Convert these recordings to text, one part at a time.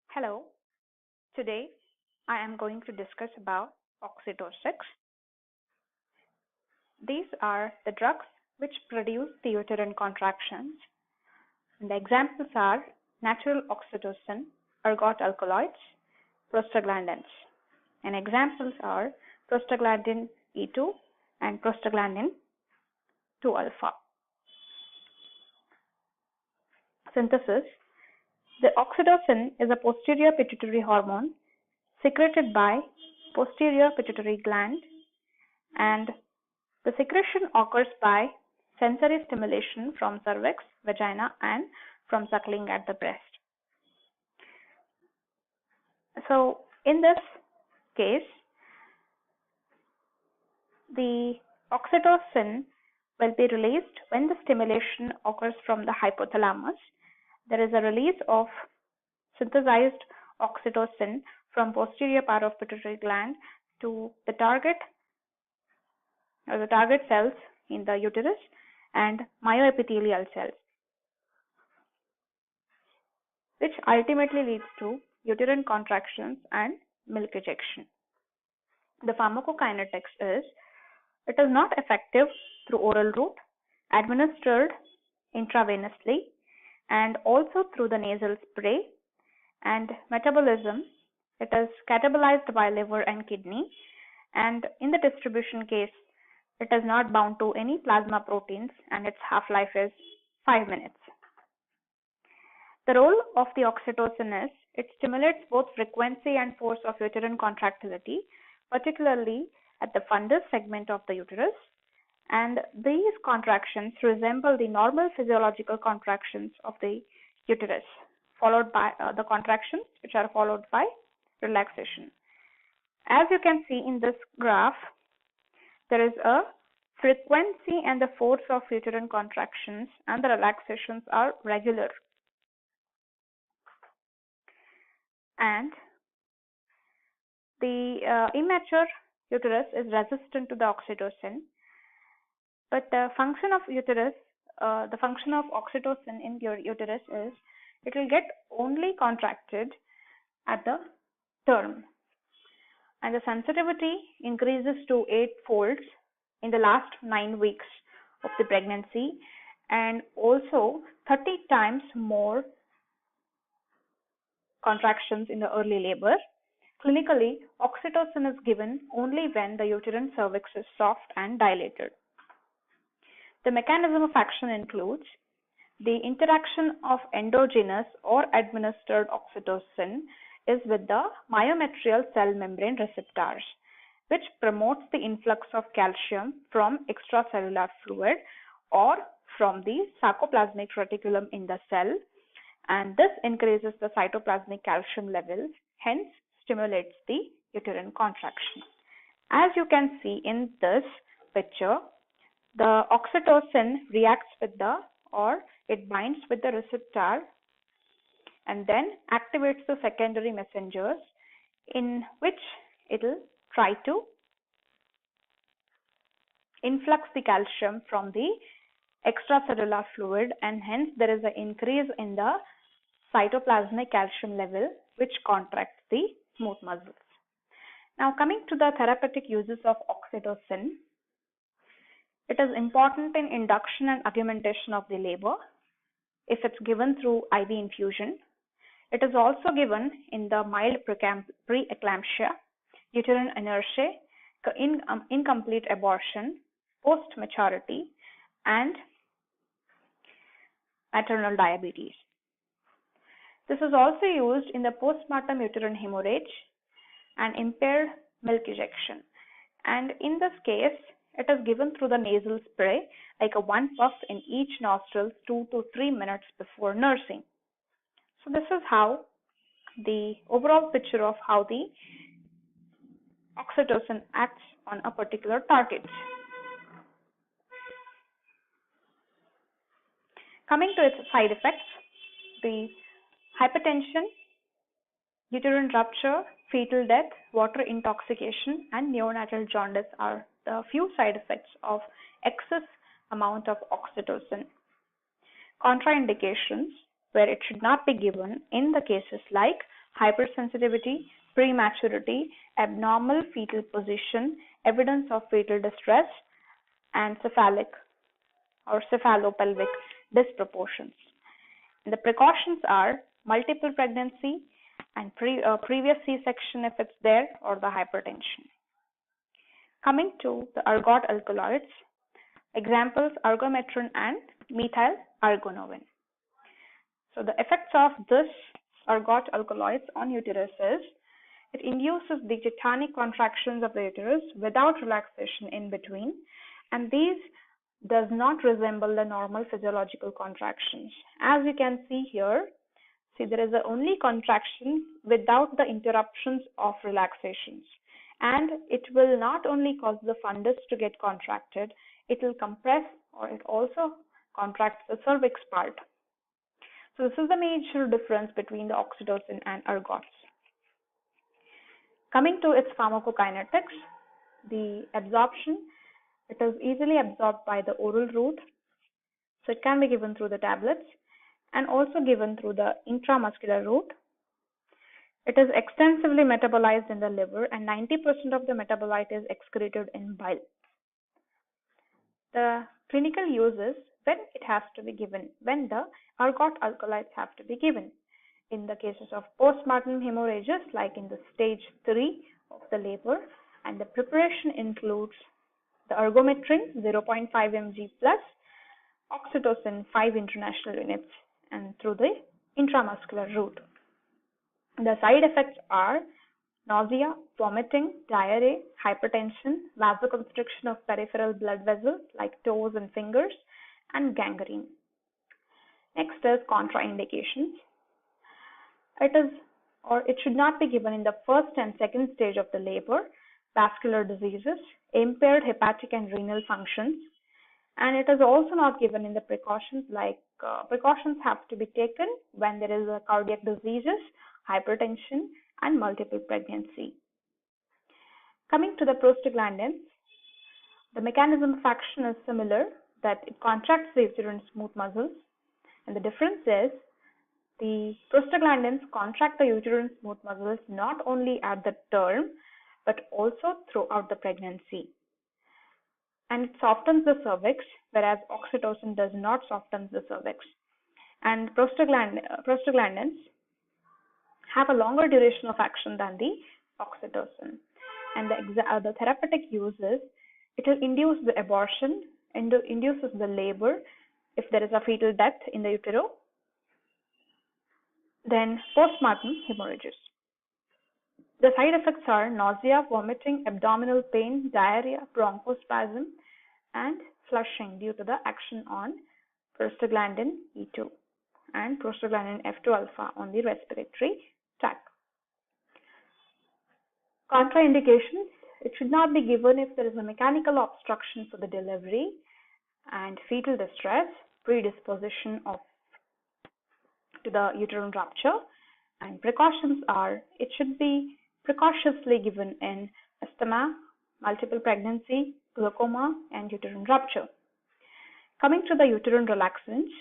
Hello, today I am going to discuss about oxytocics. These are the drugs which produce the uterine contractions. And the examples are natural oxytocin, ergot alkaloids, prostaglandins. And examples are prostaglandin E2 and prostaglandin 2 alpha. Synthesis. The oxytocin is a posterior pituitary hormone secreted by posterior pituitary gland, and the secretion occurs by sensory stimulation from cervix, vagina, and from suckling at the breast. So in this case, the oxytocin will be released when the stimulation occurs from the hypothalamus. There is a release of synthesized oxytocin from posterior part of pituitary gland to the target cells in the uterus and myoepithelial cells, which ultimately leads to uterine contractions and milk ejection. The pharmacokinetics is it is not effective through oral route, administered intravenously, and also through the nasal spray. And metabolism, it is catabolized by liver and kidney, and in the distribution case, it is not bound to any plasma proteins, and its half-life is 5 minutes. The role of the oxytocin is it stimulates both frequency and force of uterine contractility, particularly at the fundus segment of the uterus, and these contractions resemble the normal physiological contractions of the uterus, followed by the contractions which are followed by relaxation. As you can see in this graph, there is a frequency and the force of uterine contractions, and the relaxations are regular. And the immature uterus is resistant to the oxytocin, but the function of oxytocin in your uterus is it will get only contracted at the term, and the sensitivity increases to 8 folds in the last 9 weeks of the pregnancy, and also 30 times more contractions in the early labor. Clinically, oxytocin is given only when the uterine cervix is soft and dilated. The mechanism of action includes the interaction of endogenous or administered oxytocin is with the myometrial cell membrane receptors, which promotes the influx of calcium from extracellular fluid or from the sarcoplasmic reticulum in the cell, and this increases the cytoplasmic calcium levels, hence stimulates the uterine contraction. As you can see in this picture, the oxytocin reacts with it binds with the receptor and then activates the secondary messengers, in which it will try to influx the calcium from the extracellular fluid, and hence there is an increase in the cytoplasmic calcium level, which contracts the smooth muscles. Now, coming to the therapeutic uses of oxytocin, it is important in induction and augmentation of the labor if it's given through IV infusion. It is also given in the mild preeclampsia, uterine inertia, incomplete abortion, post-maturity, and maternal diabetes. This is also used in the postpartum uterine hemorrhage and impaired milk ejection. And in this case, it is given through the nasal spray, like a 1 puff in each nostril 2 to 3 minutes before nursing. So this is how the overall picture of how the oxytocin acts on a particular target. Coming to its side effects, the hypertension, uterine rupture, fetal death, water intoxication, and neonatal jaundice are the few side effects of excess amount of oxytocin. Contraindications, where it should not be given in the cases like hypersensitivity, prematurity, abnormal fetal position, evidence of fetal distress, and cephalic or cephalopelvic disproportions. And the precautions are multiple pregnancy and previous C-section if it's there, or the hypertension. Coming to the ergot alkaloids, examples ergometrin and methyl ergonovin. So the effects of this ergot alkaloids on uterus is it induces the tetanic contractions of the uterus without relaxation in between, and these does not resemble the normal physiological contractions. As you can see here, there is only contraction without the interruptions of relaxations, and it will not only cause the fundus to get contracted, it will compress, or it also contracts the cervix part. So this is the major difference between the oxytocin and ergots. Coming to its pharmacokinetics, the absorption, it is easily absorbed by the oral route, so it can be given through the tablets and also given through the intramuscular route. It is extensively metabolized in the liver, and 90% of the metabolite is excreted in bile. The clinical use is when it has to be given, when the ergot alkaloids have to be given. In the cases of postpartum hemorrhages, like in the stage 3 of the labor, and the preparation includes the ergometrin 0.5 mg plus oxytocin 5 international units, and through the intramuscular route. The side effects are nausea, vomiting, diarrhea, hypertension, vasoconstriction of peripheral blood vessels like toes and fingers, and gangrene. Next is contraindications. It should not be given in the first and second stage of the labor, vascular diseases, impaired hepatic and renal functions, and it is also not given in the precautions, like precautions have to be taken when there is a cardiac diseases, hypertension, and multiple pregnancy. Coming to the prostaglandins, the mechanism of action is similar, that it contracts the uterine smooth muscles, and the difference is the prostaglandins contract the uterine smooth muscles not only at the term but also throughout the pregnancy, and it softens the cervix, whereas oxytocin does not soften the cervix. And prostaglandins have a longer duration of action than the oxytocin, and the therapeutic uses, it will induce the abortion, induces the labor if there is a fetal death in the utero, then postpartum hemorrhages. The side effects are nausea, vomiting, abdominal pain, diarrhea, bronchospasm, and flushing due to the action on prostaglandin E2 and prostaglandin F2 alpha on the respiratory tract. Contraindications, it should not be given if there is a mechanical obstruction for the delivery and fetal distress, predisposition to the uterine rupture, and precautions are it should be precautiously given in asthma, multiple pregnancy, glaucoma, and uterine rupture. Coming to the uterine relaxants,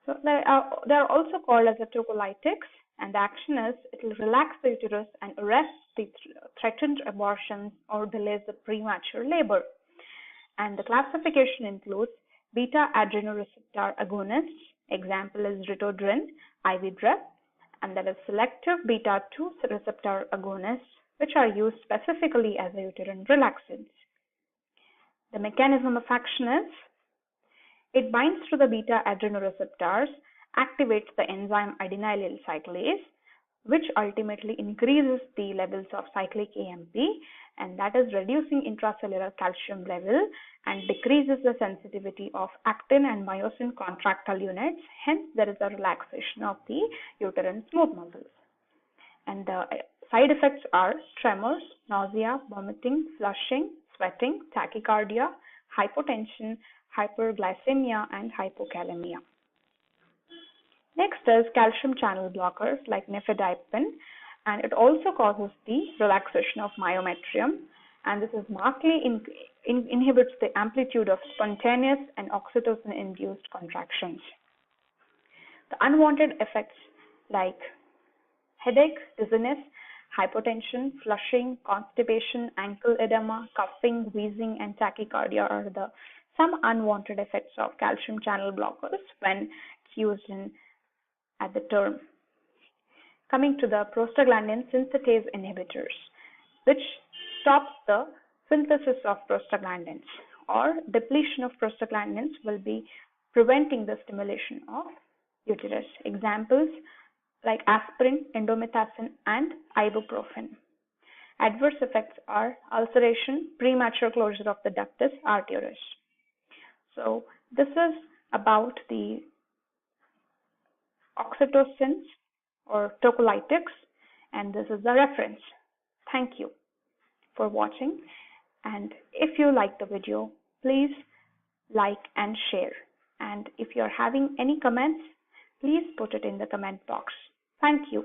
so they are also called as the tocolytics, and the action is it will relax the uterus and arrest the threatened abortions or delays the premature labor. And the classification includes beta adrenoreceptor agonists, example is ritodrin, IV drug, and that is selective beta 2 receptor agonists, which are used specifically as a uterine relaxants. The mechanism of action is it binds to the beta adrenoreceptors, activates the enzyme adenylyl cyclase, which ultimately increases the levels of cyclic AMP, and that is reducing intracellular calcium level and decreases the sensitivity of actin and myosin contractile units. Hence, there is a relaxation of the uterine smooth muscles. And the side effects are tremors, nausea, vomiting, flushing, sweating, tachycardia, hypotension, hyperglycemia, and hypokalemia. Next is calcium channel blockers like nifedipine, and it also causes the relaxation of myometrium, and this is markedly inhibits the amplitude of spontaneous and oxytocin-induced contractions. The unwanted effects like Headache, dizziness, hypotension, flushing, constipation, ankle edema, coughing, wheezing, and tachycardia are some unwanted effects of calcium channel blockers when it's used at the term. Coming to the prostaglandin synthetase inhibitors, which stops the synthesis of prostaglandins, or depletion of prostaglandins will be preventing the stimulation of uterus. Examples like aspirin, indomethacin, and ibuprofen. Adverse effects are ulceration, premature closure of the ductus arteriosus. So this is about the oxytocins or tocolytics, and this is the reference. Thank you for watching, and if you like the video, please like and share, and if you are having any comments, please put it in the comment box. Thank you.